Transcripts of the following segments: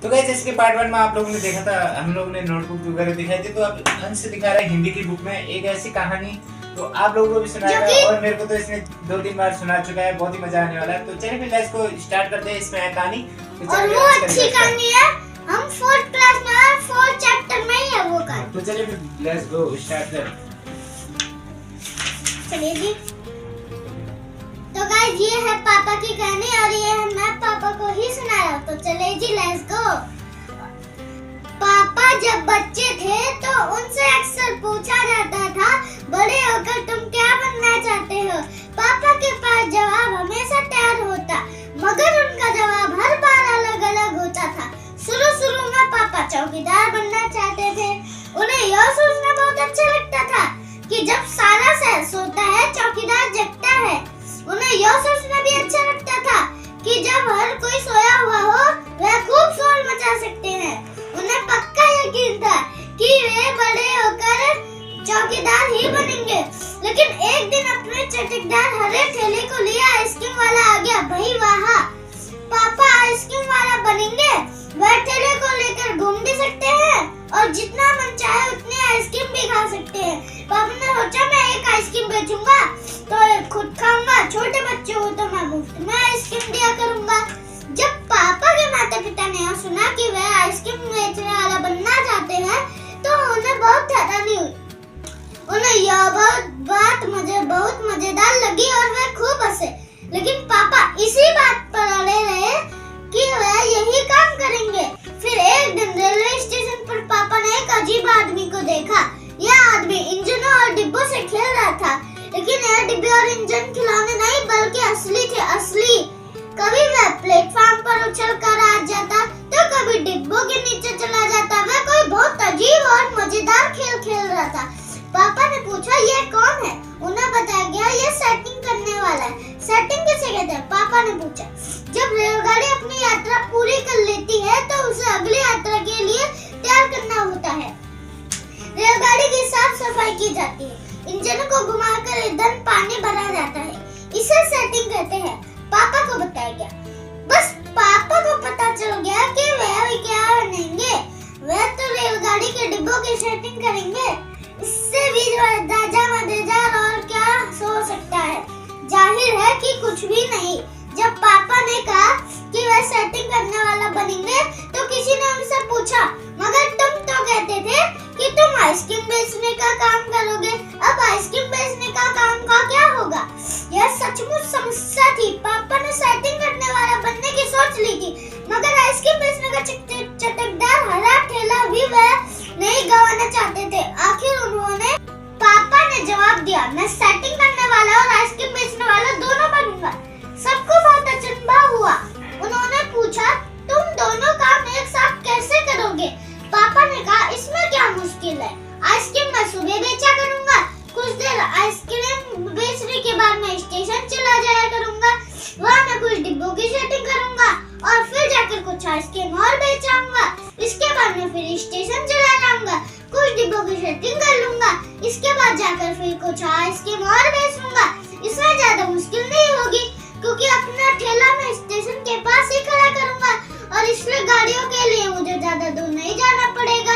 तो गाइस इसके पार्ट 1 में आप लोगों ने देखा था, हम लोगों ने नोटबुक वगैरह दिखाई थी, तो अब अंश दिखा रहा है हिंदी की बुक में एक ऐसी कहानी, तो आप लोगों को भी सुनाएगा और मेरे को तो इसने 2-3 बार सुना चुका है, बहुत ही मजा आने वाला है। तो चलिए फिर लेट्स को स्टार्ट करते हैं इसमें कहानी। तो और वो अच्छी कहानी है, हम 4th क्लास में और 4th चैप्टर में ही है वो कहानी। तो चलिए फिर लेट्स गो स्टार्ट कर। चलिए जी। तो गाइस ये है पापा की कहानी और ये है मैं पापा को ही सुना रहा हूँ। तो चलिए जी लेट्स गो। पापा जब बच्चे थे तो उनसे अक्सर पूछा जाता था, बड़े होकर तुम क्या बनना चाहते हो? पापा के पास जवाब हमेशा तैयार होता, मगर उनका जवाब हर बार अलग अलग होता था। शुरू में पापा चौकीदार बनना चाहते थे। उन्हें यह सोचना बहुत अच्छा लगता था कि जब सारा शहर सोता है चौकीदार जगता है। उन्हें यह सोचना भी अच्छा लगता था कि जब हर कोई सोया हुआ हो वह खूब शोर मचा सकते हैं। उन्हें पक्का यकीन था कि वे बड़े होकर चौकीदार ही बनेंगे। लेकिन एक दिन अपने चटकदार हरे ठेले को लिए आइसक्रीम वाला आ गया। भाई वाह, पापा आइसक्रीम वाला बनेंगे। वह ठेले को लेकर घूम भी सकते हैं और जितना मन चाहे उतनी आइसक्रीम भी खा सकते हैं। पापा ने सोचा मैं एक आइसक्रीम बेचूंगा तो खुद खाऊंगा, छोटे बच्चे हो तो मैं मुफ्त में आइसक्रीम दिया करूंगा। जब पापा के माता पिता ने यह सुना कि वह आइसक्रीम बेचने वाला बनना चाहते हैं तो उन्हें बहुत हैरानी हुई। उन्हें यह बात मुझे बहुत मजेदार लगी और वे खूब हंसे। लेकिन पापा इसी बात पर अड़े रहे कि वह यही काम करेंगे। फिर एक दिन रेलवे स्टेशन पर पापा ने एक अजीब आदमी को देखा। यह आदमी इंजनों और डिब्बों से खेल रहा था, लेकिन यह डिब्बे और इंजन खिलौने नहीं बल्कि असली थे, असली। कभी वह प्लेटफॉर्म पर उछल कर आ जाता तो कभी डिब्बों के नीचे चला जाता। वह कोई बहुत अजीब और मजेदार खेल खेल रहा था। पापा ने पूछा यह कौन है? उन्हें बताया गया यह सेटिंग करने वाला है। सेटिंग किसे कहते हैं? पापा ने पूछा। जब रेलगाड़ी अपनी यात्रा पूरी कर लेती है तो उसे अगली यात्रा के लिए तैयार करना होता है। रेलगाड़ी की साफ सफाई की जाती है, इंजन को घुमाकर ईंधन पानी भरा जाता है, इसे सेटिंग कहते हैं। पापा को बताया गया। बस पापा को पता चल गया कि वह क्या बनेंगे। वह तो रेलगाड़ी के डिब्बों की सेटिंग करेंगे। इससे भी दाजा मजेदार और क्या हो सकता है? जाहिर है कि कुछ भी नहीं। जब पापा ने कहा कि वह सेटिंग करने वाला बनेंगे तो किसी ने उनसे पूछा, मगर तुम तो कहते थे कि तुम आइसक्रीम बेचने का काम करोगे, अब आइसक्रीम बेचने का काम का क्या होगा? यह सचमुच समस्या थी। पापा ने सेटिंग करने वाला बनने की सोच ली थी, मगर आइसक्रीम बेचने का चटकदार हरा ठेला भी वह नहीं गंवाना चाहते थे। आखिर उन्होंने पापा ने जवाब दिया, मैं सेटिंग करने वाला और आइसक्रीम बेचने वाला दोनों बनूंगा। सबको बहुत अचंभा हुआ। उन्होंने पूछा, तुम दोनों काम एक साथ कैसे करोगे? पापा ने कहा, इसमें क्या मुश्किल है? आइसक्रीम मैं सुबह बेचा करूंगा, कुछ देर आइसक्रीम बेचने के बाद मैं स्टेशन चला जाया करूंगा, वहाँ मैं कुछ डिब्बों की सेटिंग करूंगा और फिर जाकर कुछ आइसक्रीम और बेचाऊंगा। इसके बाद मैं फिर स्टेशन चला जाऊंगा, कुछ डिब्बों की सेटिंग कर लूंगा, इसके बाद जाकर फिर कुछ आइसक्रीम और बेच लूंगा। इसमें ज्यादा मुश्किल नहीं होगी क्योंकि अपना ठेला मैं स्टेशन के पास ही खड़ा करूंगा और इसलिए गाड़ियों के लिए मुझे ज्यादा दूर नहीं जाना पड़ेगा।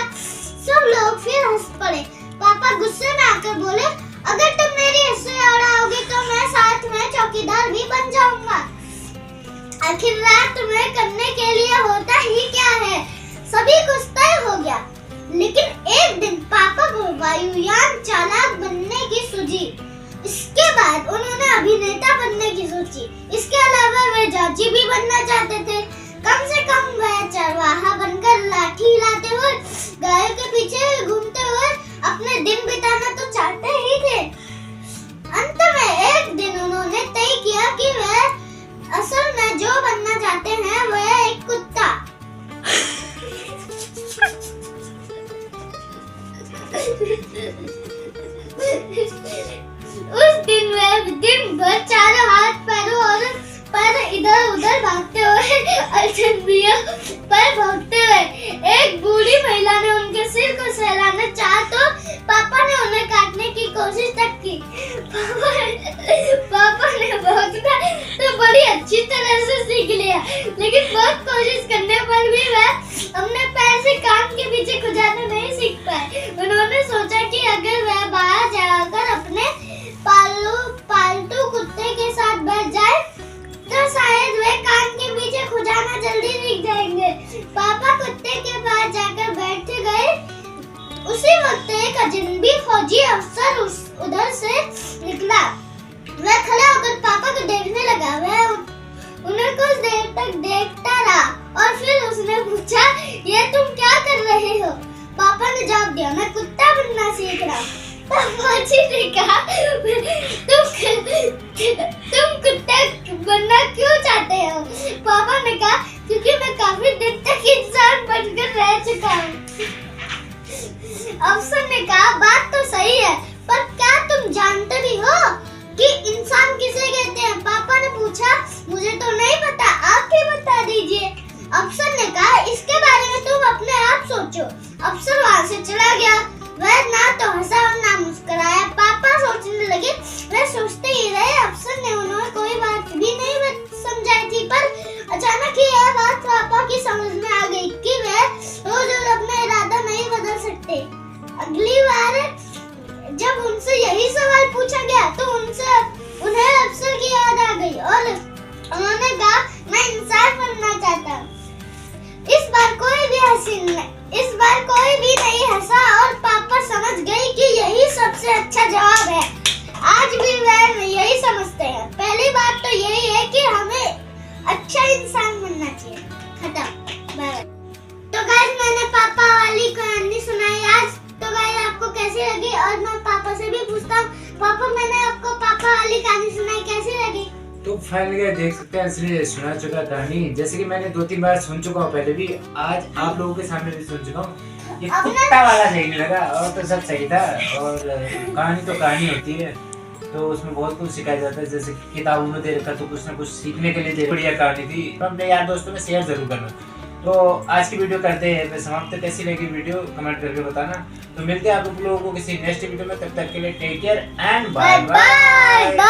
सब लोग फिर हंस पड़े। पापा गुस्से में आकर बोले, अगर तुम मेरी हंसी उड़ाओगे तो मैं साथ में चौकीदार भी बन जाऊंगा। आखिर रात में करने के लिए होता ही क्या है? सभी कुछ तय हो गया। लेकिन एक दिन पापा को वायुयान चालक बनने की सूझी। इसके बाद उन्होंने अभिनेता बनने की सोची। इसके अलावा वे जज भी बनना चाहते थे। कम से कम वह चरवाहा बनकर लाठी हिलाते हुए गायों के पीछे घूमते हुए अपने दिन बिताना तो चाहते ही थे। अंत में एक दिन उन्होंने तय किया कि वह असल में जो बनना चाहते हैं वह एक कुत्ता। उस दिन वह दिन भर चारों हाथ पैरों और पर इधर उधर भागते हुए अलचंदियों पर भागते हुए एक बूढ़ी महिला ने उनके सिर को सहलाना चाहा तो पापा ने उन्हें काटने की कोशिश तक की। पापा ने भागना तो बड़ी अच्छी तरह से सीख लिया, लेकिन बहुत कोशिश करने पर भी वह अपने पैर से कान के पीछे खुजाना नहीं सीख पाए। उन्होंने सोचा कि अगर वह बाहर जाकर अपने पालतू कुत्ते के साथ बैठ जाए तो शायद वे कान के पीछे खुजाना जल्दी सीख जाएंगे। पापा कुत्ते के पास जाकर बैठ गए। उसी वक्त एक अजनबी फौजी अफसर उधर से निकला। वह खड़ा होकर पापा को देखने लगा। वह उन्हें कुछ देर तक देखता रहा और फिर उसने पूछा, ये तुम क्या कर रहे हो? पापा ने जवाब दिया, मैं कुत्ता बनना सीख रहा। फौजी ने कहा, तुम कुत्ता बनना क्यों चाहते हो? पापा ने कहा, क्योंकि मैं काफी दिन तक इंसान बनकर रह चुका हूँ। अफसर ने कहा, बात तो सही है, पर क्या तुम जानते भी हो कि इंसान किसे कहते हैं? पापा ने पूछा, मुझे तो नहीं पता, आप ही बता दीजिए। अफसर ने कहा, इसके बारे में तुम अपने आप सोचो। अफसर वहाँ से चला गया। वह ना तो हंसा और ना मुस्कुराया। पापा सोचने लगे। वह सोचते ही रहे। अफसर ने उन्हें कोई बात भी नहीं समझाई थी, पर अचानक ही यह बात पापा की समझ में आ गई कि वह रोज अपना इरादा नहीं बदल सकते। अगली बार जब उनसे यही सवाल पूछा गया तो उन्हें अफसर की याद आ गई और उन्होंने कहा, मैं इंसान बनना चाहता हूँ। इस बार कोई भी नहीं हंसा और पापा समझ गए कि यही सबसे अच्छा जवाब है। आज भी वह यही समझते हैं। पहली बात तो यही है कि हमें अच्छा इंसान बनना चाहिए। खत्म। बाय। तो गाइस, मैंने पापा वाली कहानी सुनाई आज। तो गाइस, आपको कैसी लगी? और मैं पापा से भी पूछता हूँ, पापा मैंने आपको पापा वाली कहानी सुनाई, कैसी लगी? तो फाइनली देख सकते हैं, इसलिए सुना चुका कहानी, जैसे कि मैंने 2-3 बार सुन चुका हूँ पहले भी, आज आप लोगों के सामने भी सुन चुका हूँ। ये कुत्ता वाला सही नहीं लगा, और तो सब सही था। और कहानी तो कहानी होती है, तो उसमें बहुत कुछ सिखाया जाता है। जैसे किताबों में दे रखा तो कुछ ना कुछ सीखने के लिए दे। बढ़िया कहानी थी, तो अपने यार दोस्तों में शेयर जरूर करना। तो आज की वीडियो करते हैं समाप्त। कैसी लगी वीडियो कमेंट करके बताना। तो मिलते हैं आप लोगों को किसी नेक्स्ट वीडियो में। तब तक के लिए take care and bye bye.